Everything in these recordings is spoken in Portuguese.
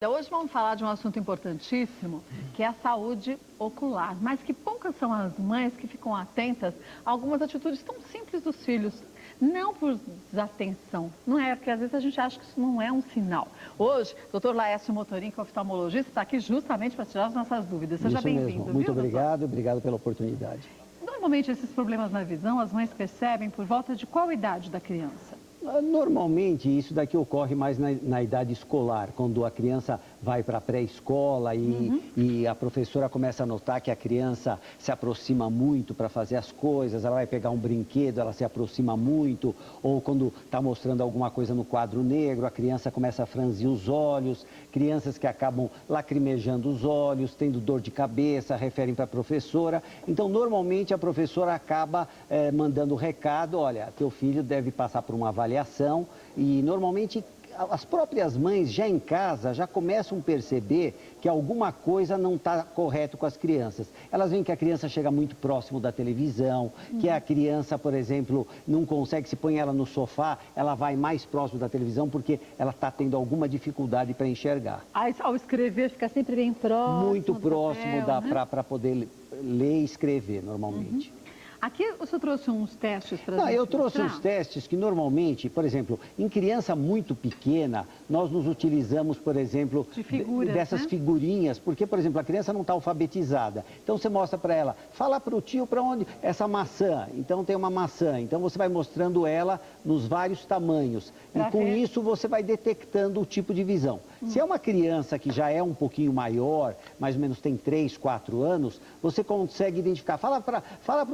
Hoje vamos falar de um assunto importantíssimo, que é a saúde ocular. Mas que poucas são as mães que ficam atentas a algumas atitudes tão simples dos filhos. Não por desatenção, não é, porque às vezes a gente acha que isso não é um sinal. Hoje, o Dr. Laércio Motorim, que é oftalmologista, está aqui justamente para tirar as nossas dúvidas. Seja bem-vindo. Muito obrigado, obrigado pela oportunidade. Normalmente esses problemas na visão, as mães percebem por volta de qual idade da criança? Normalmente isso daqui ocorre mais na idade escolar, quando a criança vai para a pré-escola e a professora começa a notar que a criança se aproxima muito para fazer as coisas, ela vai pegar um brinquedo, ela se aproxima muito, ou quando está mostrando alguma coisa no quadro negro, a criança começa a franzir os olhos, crianças que acabam lacrimejando os olhos, tendo dor de cabeça, referem para a professora. Então, normalmente a professora acaba mandando o recado, olha, teu filho deve passar por uma avaliação e normalmente as próprias mães já em casa já começam a perceber que alguma coisa não está correto com as crianças. Elas veem que a criança chega muito próximo da televisão, que a criança, por exemplo, não consegue, se põe ela no sofá, ela vai mais próximo da televisão porque ela está tendo alguma dificuldade para enxergar. Ao escrever fica sempre bem próximo. Muito próximo papel, né? para poder ler e escrever normalmente. Aqui o senhor trouxe uns testes para a gente Eu trouxe mostrar? uns testes que normalmente, por exemplo, em criança muito pequena, nós nos utilizamos, por exemplo, De figuras, dessas né? figurinhas, porque, por exemplo, a criança não está alfabetizada. Então você mostra para ela, fala para o tio para onde essa maçã, então tem uma maçã. Então você vai mostrando ela nos vários tamanhos. Pra E com ver. isso você vai detectando o tipo de visão. Se é uma criança que já é um pouquinho maior, mais ou menos tem 3, 4 anos, você consegue identificar. Fala para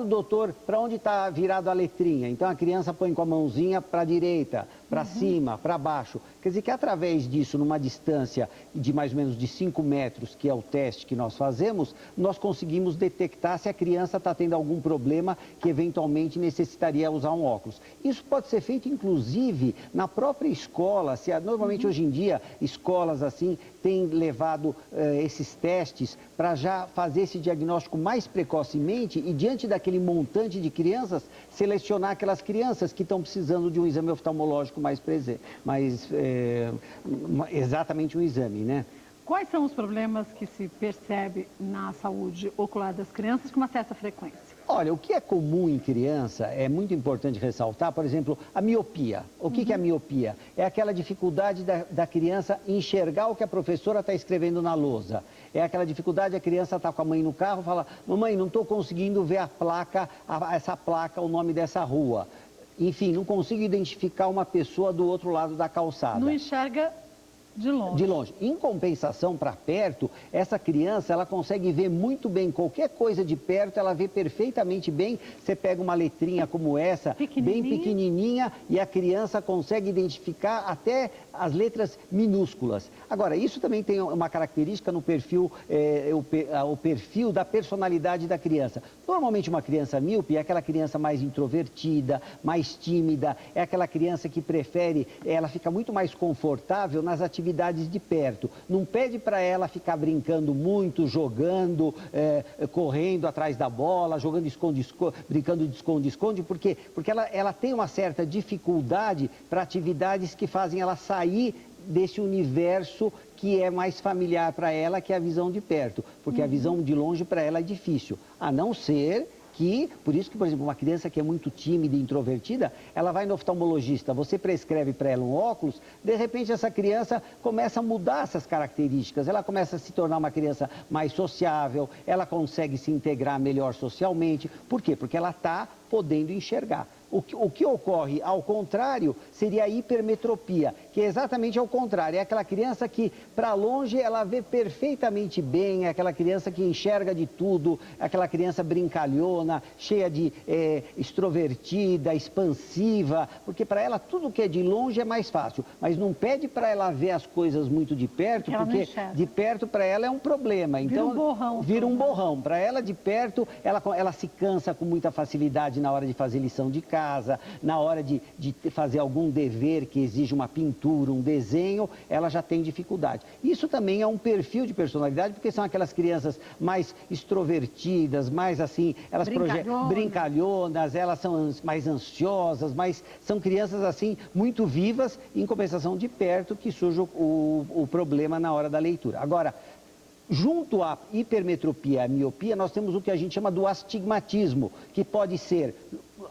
o doutor para onde está virado a letrinha. Então a criança põe com a mãozinha para a direita, para cima, para baixo. Quer dizer que através disso, numa distância de mais ou menos de 5 metros, que é o teste que nós fazemos, nós conseguimos detectar se a criança está tendo algum problema que eventualmente necessitaria usar um óculos. Isso pode ser feito inclusive na própria escola. Normalmente hoje em dia, escolas assim têm levado esses testes para já fazer esse diagnóstico mais precocemente e diante daquele montante de crianças, selecionar aquelas crianças que estão precisando de um exame oftalmológico exatamente um exame, né? Quais são os problemas que se percebe na saúde ocular das crianças com uma certa frequência? Olha, o que é comum em criança, é muito importante ressaltar, por exemplo, a miopia. O que é a miopia? É aquela dificuldade da criança enxergar o que a professora está escrevendo na lousa. É aquela dificuldade, a criança está com a mãe no carro e fala, mamãe, não estou conseguindo ver a placa, essa placa, o nome dessa rua. Enfim, não consigo identificar uma pessoa do outro lado da calçada. Não enxerga de longe. De longe. Em compensação, para perto, essa criança, ela consegue ver muito bem qualquer coisa de perto, ela vê perfeitamente bem. Você pega uma letrinha como essa, bem pequenininha, e a criança consegue identificar até as letras minúsculas. Agora, isso também tem uma característica no perfil, o perfil da personalidade da criança. Normalmente, uma criança míope é aquela criança mais introvertida, mais tímida, é aquela criança que prefere, ela fica muito mais confortável nas atividades de perto. Não pede para ela ficar brincando muito, jogando, correndo atrás da bola, jogando brincando de esconde-esconde, porque ela tem uma certa dificuldade para atividades que fazem ela sair desse universo que é mais familiar para ela, que é a visão de perto, porque a visão de longe para ela é difícil, a não ser que, por isso que, por exemplo, uma criança que é muito tímida e introvertida, ela vai no oftalmologista, você prescreve para ela um óculos, de repente essa criança começa a mudar essas características, ela começa a se tornar uma criança mais sociável, ela consegue se integrar melhor socialmente. Por quê? Porque ela está podendo enxergar. O que ocorre ao contrário seria a hipermetropia, que é exatamente ao contrário. É aquela criança que, para longe, ela vê perfeitamente bem, é aquela criança que enxerga de tudo, é aquela criança brincalhona, cheia de extrovertida, expansiva, porque para ela tudo que é de longe é mais fácil. Mas não pede para ela ver as coisas muito de perto, porque de perto para ela é um problema. Então, vira um borrão. Vira um borrão. Para ela, de perto, ela se cansa com muita facilidade na hora de fazer lição de casa. casa, na hora de fazer algum dever que exige uma pintura, um desenho, ela já tem dificuldade. Isso também é um perfil de personalidade, porque são aquelas crianças mais extrovertidas, mais assim, elas brincalhonas, elas são mais ansiosas, mas são crianças assim muito vivas, em compensação de perto que surge o problema na hora da leitura. Agora, junto à hipermetropia e à miopia, nós temos o que a gente chama do astigmatismo, que pode ser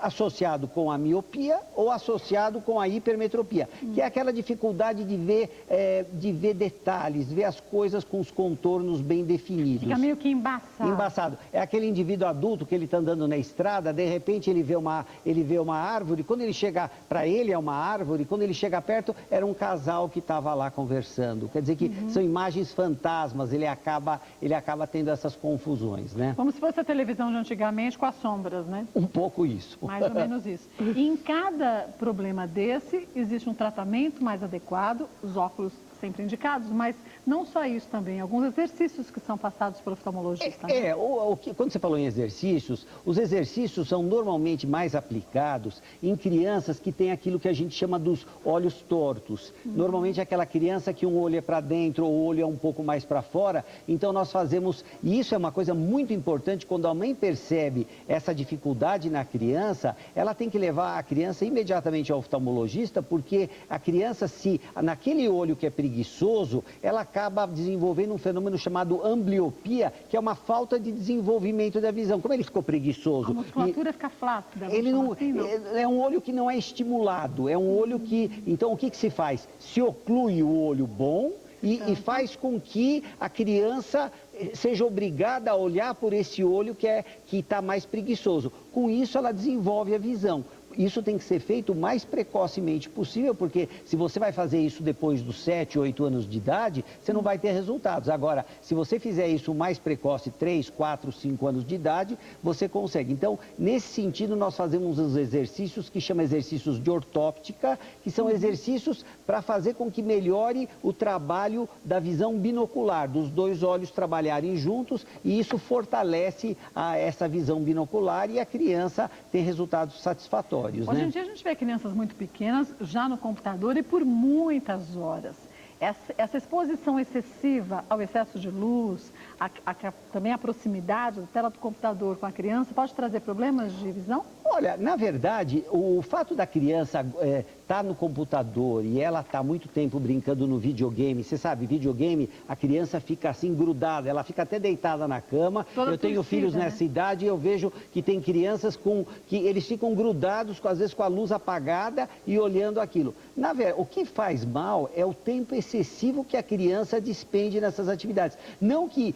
associado com a miopia ou associado com a hipermetropia, que é aquela dificuldade de ver detalhes, ver as coisas com os contornos bem definidos. Fica meio que embaçado. Embaçado. É aquele indivíduo adulto que ele está andando na estrada, de repente ele vê uma árvore, quando ele chega, para ele é uma árvore, quando ele chega perto, era um casal que estava lá conversando. Quer dizer que são imagens fantasmas, ele acaba tendo essas confusões, né? Como se fosse a televisão de antigamente com as sombras, né? Um pouco isso. Mais ou menos isso. E em cada problema desse, existe um tratamento mais adequado, os óculos sempre indicados, mas não só isso também, alguns exercícios que são passados pelo oftalmologista. Né? Quando você falou em exercícios, os exercícios são normalmente mais aplicados em crianças que têm aquilo que a gente chama dos olhos tortos. Normalmente é aquela criança que um olho é para dentro, ou o olho é um pouco mais para fora, então nós fazemos, e isso é uma coisa muito importante, quando a mãe percebe essa dificuldade na criança, ela tem que levar a criança imediatamente ao oftalmologista, porque a criança, se naquele olho que é preguiçoso, ela acaba desenvolvendo um fenômeno chamado ambliopia, que é uma falta de desenvolvimento da visão. Como ele ficou preguiçoso... A musculatura fica flácida. Ele não, é um olho que não é estimulado, é um olho que... Então, o que se faz? Se oclui o olho bom e faz com que a criança seja obrigada a olhar por esse olho que está mais preguiçoso. Com isso, ela desenvolve a visão. Isso tem que ser feito o mais precocemente possível, porque se você vai fazer isso depois dos 7, 8 anos de idade, você não vai ter resultados. Agora, se você fizer isso mais precoce, 3, 4, 5 anos de idade, você consegue. Então, nesse sentido, nós fazemos os exercícios que chamam exercícios de ortóptica, que são exercícios para fazer com que melhore o trabalho da visão binocular, dos dois olhos trabalharem juntos, e isso fortalece essa visão binocular e a criança tem resultados satisfatórios. Hoje em dia a gente vê crianças muito pequenas já no computador e por muitas horas. Essa exposição excessiva ao excesso de luz, também a proximidade da tela do computador com a criança, pode trazer problemas de visão? Olha, na verdade, o fato da criança estar no computador e ela estar muito tempo brincando no videogame, você sabe, videogame, a criança fica assim grudada, ela fica até deitada na cama. Eu tenho filhos nessa idade e eu vejo que tem crianças que eles ficam grudados, às vezes com a luz apagada e olhando aquilo. Na verdade, o que faz mal é o tempo excessivo que a criança despende nessas atividades. Não que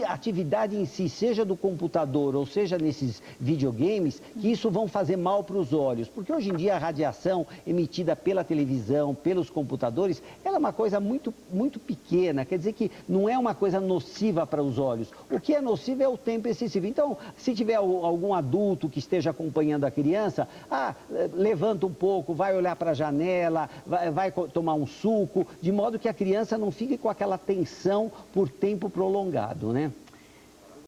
a atividade em si, seja do computador ou seja nesses videogames, que isso vão fazer mal para os olhos. Porque hoje em dia a radiação emitida pela televisão, pelos computadores, ela é uma coisa muito, muito pequena. Quer dizer que não é uma coisa nociva para os olhos. O que é nocivo é o tempo excessivo. Então, se tiver algum adulto que esteja acompanhando a criança, levanta um pouco, vai olhar para a janela, vai tomar um suco, de modo que a criança não fique com aquela tensão por tempo prolongado, né?